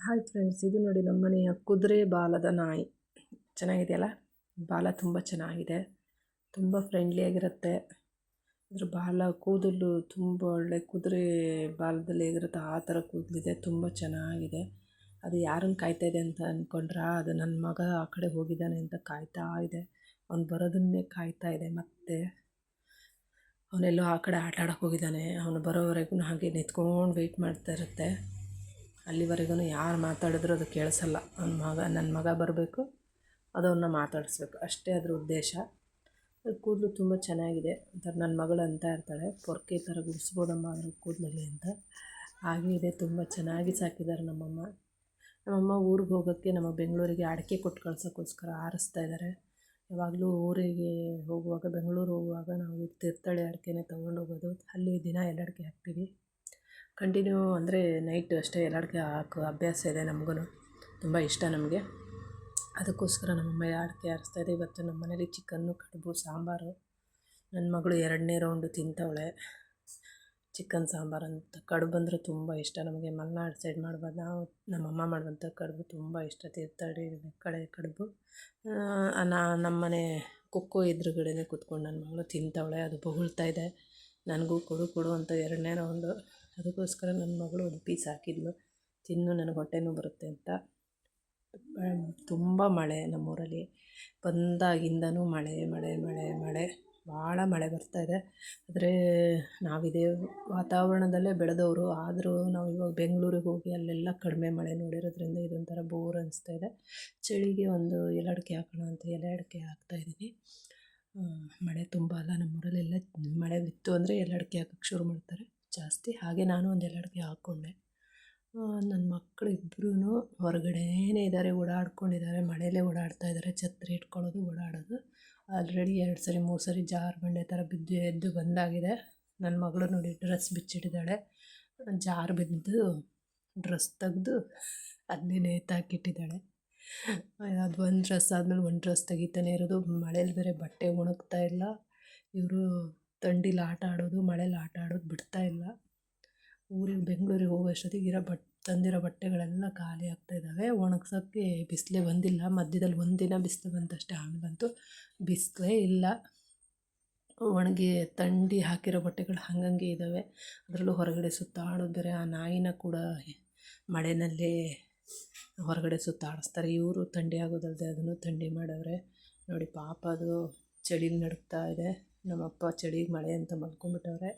Hi friends, ಇದು ನೋಡಿ ನಮ್ಮನೆಯ ಕುದುರೆ ಬಾಲದ ನಾಯಿ. ಚೆನ್ನಾಗಿದೆಯಲ್ಲ? ಬಾಲ ತುಂಬ ಚೆನ್ನಾಗಿದೆ, ತುಂಬ ಫ್ರೆಂಡ್ಲಿಯಾಗಿರುತ್ತೆ. ಅದ್ರ ಬಾಲ ಕೂದಲು ತುಂಬ ಒಳ್ಳೆ ಕುದುರೆ ಬಾಲದಲ್ಲಿ ಹೇಗಿರುತ್ತೆ ಆ ಥರ ಕೂದಲಿದೆ, ತುಂಬ ಚೆನ್ನಾಗಿದೆ. ಅದು ಯಾರನ್ನು ಕಾಯ್ತಾ ಇದೆ ಅಂತ ಅಂದ್ಕೊಂಡ್ರೆ ಅದು ನನ್ನ ಮಗ ಆ ಕಡೆ ಹೋಗಿದ್ದಾನೆ ಅಂತ ಕಾಯ್ತಾ ಇದೆ. ಅವ್ನು ಬರೋದನ್ನೇ ಕಾಯ್ತಾ ಇದೆ. ಮತ್ತು ಅವನೆಲ್ಲೋ ಆ ಕಡೆ ಆಟ ಆಡೋಕ್ಕೆ ಹೋಗಿದ್ದಾನೆ. ಅವನು ಬರೋವರೆಗೂ ಹಾಗೆ ನಿಂತ್ಕೊಂಡು ವೆಯ್ಟ್ ಮಾಡ್ತಾ ಇರುತ್ತೆ. ಅಲ್ಲಿವರೆಗೂ ಯಾರು ಮಾತಾಡಿದ್ರೂ ಅದು ಕೇಳಿಸಲ್ಲ. ನನ್ನ ಮಗ ಬರಬೇಕು, ಅದು ಅವನ್ನ ಮಾತಾಡಿಸ್ಬೇಕು, ಅಷ್ಟೇ ಅದ್ರ ಉದ್ದೇಶ. ಕೂದಲು ತುಂಬ ಚೆನ್ನಾಗಿದೆ ಅಂತ ನನ್ನ ಮಗಳು ಅಂತ ಇರ್ತಾಳೆ, ಪೊರ್ಕೆ ಥರ ಗುಡಿಸ್ಬೋದಮ್ಮ ಅದ್ರ ಕೂದಲಲ್ಲಿ ಅಂತ. ಹಾಗೆ ಇದೆ, ತುಂಬ ಚೆನ್ನಾಗಿ ಸಾಕಿದ್ದಾರೆ ನಮ್ಮಮ್ಮ ಊರಿಗೆ ಹೋಗೋಕ್ಕೆ ನಮ್ಮ ಬೆಂಗಳೂರಿಗೆ ಅಡಿಕೆ ಕೊಟ್ಟು ಕಳ್ಸೋಕ್ಕೋಸ್ಕರ ಆರಿಸ್ತಾ ಇದ್ದಾರೆ. ಯಾವಾಗಲೂ ಊರಿಗೆ ಹೋಗುವಾಗ, ಬೆಂಗಳೂರು ಹೋಗುವಾಗ ನಾವು ತೀರ್ಥಹಳ್ಳಿ ಅಡಿಕೆನೇ ತೊಗೊಂಡೋಗೋದು. ಅಲ್ಲಿ ದಿನ ಎಲ್ಲ ಅಡಿಕೆ ಹಾಕ್ತೀವಿ. ಕಂಟಿನ್ಯೂ ಅಂದರೆ ನೈಟ್ ಅಷ್ಟೇ ಎಲ್ಲ ಅಡಿಕೆ ಹಾಕೋ ಅಭ್ಯಾಸ ಇದೆ ನಮಗೂ, ತುಂಬ ಇಷ್ಟ ನಮಗೆ. ಅದಕ್ಕೋಸ್ಕರ ನಮ್ಮಮ್ಮ ಅಡಿಕೆ ಆರಿಸ್ತಾಯಿದೆ. ಇವತ್ತು ನಮ್ಮ ಮನೇಲಿ ಚಿಕನ್ನು, ಕಡುಬು, ಸಾಂಬಾರು. ನನ್ನ ಮಗಳು 2ನೇ ರೌಂಡು ತಿಂತವಳೆ ಚಿಕನ್ ಸಾಂಬಾರು ಅಂತ. ಕಡುಬು ಅಂದರೆ ತುಂಬ ಇಷ್ಟ ನಮಗೆ. ಮಲೆನಾಡು ಸೈಡ್ ಮಾಡ್ಬೋದು ನಾವು, ನಮ್ಮಮ್ಮ ಮಾಡುವಂಥ ಕಡುಬು ತುಂಬ ಇಷ್ಟ. ತೀರ್ಥಹಳ್ಳಿ ಕಡೆ ಕಡುಬು. ನಮ್ಮನೆ ಕೊಕ್ಕೋ ಎದುರುಗಡೆನೇ ಕೂತ್ಕೊಂಡು ನನ್ನ ಮಗಳು ತಿಂತವಳೆ. ಅದು ಬೊಗಳ್ತಾ ಇದೆ, ನನಗೂ ಕೊಡು ಕೊಡು ಅಂತ 2ನೇ ರೌಂಡು. ಅದಕ್ಕೋಸ್ಕರ ನನ್ನ ಮಗಳು ಒಂದು ಪೀಸ್ ಹಾಕಿದ್ಲು, ತಿನ್ನು ನನಗೆ ಹೊಟ್ಟೆನೂ ಬರುತ್ತೆ ಅಂತ. ತುಂಬ ಮಳೆ ನಮ್ಮೂರಲ್ಲಿ, ಬಂದಾಗಿಂದನೂ ಮಳೆ ಮಳೆ ಮಳೆ ಮಳೆ, ಭಾಳ ಮಳೆ ಬರ್ತಾಯಿದೆ. ಆದರೆ ನಾವಿದೇ ವಾತಾವರಣದಲ್ಲೇ ಬೆಳೆದವರು, ಆದರೂ ನಾವು ಇವಾಗ ಬೆಂಗಳೂರಿಗೆ ಹೋಗಿ ಅಲ್ಲೆಲ್ಲ ಕಡಿಮೆ ಮಳೆ ನೋಡಿರೋದ್ರಿಂದ ಇದೊಂಥರ ಬೋರ್ ಅನಿಸ್ತಾಯಿದೆ. ಚಳಿಗೆ ಒಂದು ಎಲೆ ಅಡಿಕೆ ಹಾಕೋಣ ಅಂತ ಎಲೆ ಅಡಿಕೆ ಹಾಕ್ತಾಯಿದ್ದೀನಿ. ಮಳೆ ತುಂಬ ಅಲ್ಲ ನಮ್ಮೂರಲ್ಲೆಲ್ಲ, ಮಳೆ ಬಿತ್ತು ಅಂದರೆ ಎಲೆ ಅಡಿಕೆ ಹಾಕೋಕ್ಕೆ ಶುರು ಮಾಡ್ತಾರೆ ಜಾಸ್ತಿ. ಹಾಗೆ ನಾನು ಒಂದು ಎಲೆ ಅಡಿಕೆ ಹಾಕ್ಕೊಂಡೆ. ನನ್ನ ಮಕ್ಕಳು ಇಬ್ಬರೂ ಹೊರಗಡೆನೇ ಇದ್ದಾರೆ, ಓಡಾಡ್ಕೊಂಡಿದ್ದಾರೆ, ಮಳೆಯಲ್ಲೇ ಓಡಾಡ್ತಾ ಇದ್ದಾರೆ. ಛತ್ರಿ ಇಟ್ಕೊಳ್ಳೋದು, ಓಡಾಡೋದು. ಆಲ್ರೆಡಿ 2 ಸರಿ 3 ಸರಿ ಜಾರು ಬಂಡೆ ಥರ ಬಿದ್ದು ಎದ್ದು ಬಂದಾಗಿದೆ. ನನ್ನ ಮಗಳು ನೋಡಿ ಡ್ರೆಸ್ ಬಿಚ್ಚಿಟ್ಟಿದ್ದಾಳೆ. ಜಾರು ಬಿದ್ದು ಡ್ರೆಸ್ ತೆಗೆದು ಅದನ್ನೇ ನೇತಾಕಿಟ್ಟಿದ್ದಾಳೆ. ಅದು ಒಂದು ಡ್ರೆಸ್ ಆದಮೇಲೆ ಒಂದು ಡ್ರೆಸ್ ತೆಗಿತಾನೆ ಇರೋದು. ಮಳೇಲಿ ಬೇರೆ ಬಟ್ಟೆ ಒಣಗ್ತಾ ಇಲ್ಲ. ಇವರು ಥಂಡಿಲಿ ಆಟ ಆಡೋದು, ಮಳೇಲಿ ಆಟ ಆಡೋದು ಬಿಡ್ತಾ ಇಲ್ಲ. ಬೆಂಗಳೂರಿಗೆ ಹೋಗೋ ಅಷ್ಟೊತ್ತಿಗೆ ತಂದಿರೋ ಬಟ್ಟೆಗಳೆಲ್ಲ ಖಾಲಿ ಆಗ್ತಾಯಿದ್ದಾವೆ. ಒಣಗ್ಸೋಕ್ಕೆ ಬಿಸಿಲೇ ಬಂದಿಲ್ಲ. ಮಧ್ಯದಲ್ಲಿ ಒಂದಿನ ಬಿಸಿಲು ಬಂತಷ್ಟೇ, ಆಮೇಲಂತೂ ಬಿಸಿಲೇ ಇಲ್ಲ. ಒಣಗಿ ಥಂಡಿ ಹಾಕಿರೋ ಬಟ್ಟೆಗಳು ಹಂಗಂಗೆ ಇದ್ದಾವೆ. ಅದರಲ್ಲೂ ಹೊರಗಡೆ ಸುತ್ತಾಡೋದು ಬೇರೆ. ಆ ನಾಯಿನ ಕೂಡ ಮಳೆಯಲ್ಲೇ ಹೊರಗಡೆ ಸುತ್ತಾಡಿಸ್ತಾರೆ. ಇವರು ಥಂಡಿ ಆಗೋದಲ್ಲದೆ ಅದನ್ನು ಥಂಡಿ ಮಾಡವ್ರೆ ನೋಡಿ. ಪಾಪ ಅದು ಚಳಿಲಿ ನಡುಗ್ತಾ ಇದೆ. ನಮ್ಮಪ್ಪ ಚಳಿಗೆ ಮಳೆ ಅಂತ ಮಲ್ಕೊಂಡ್ಬಿಟ್ಟವ್ರೆ.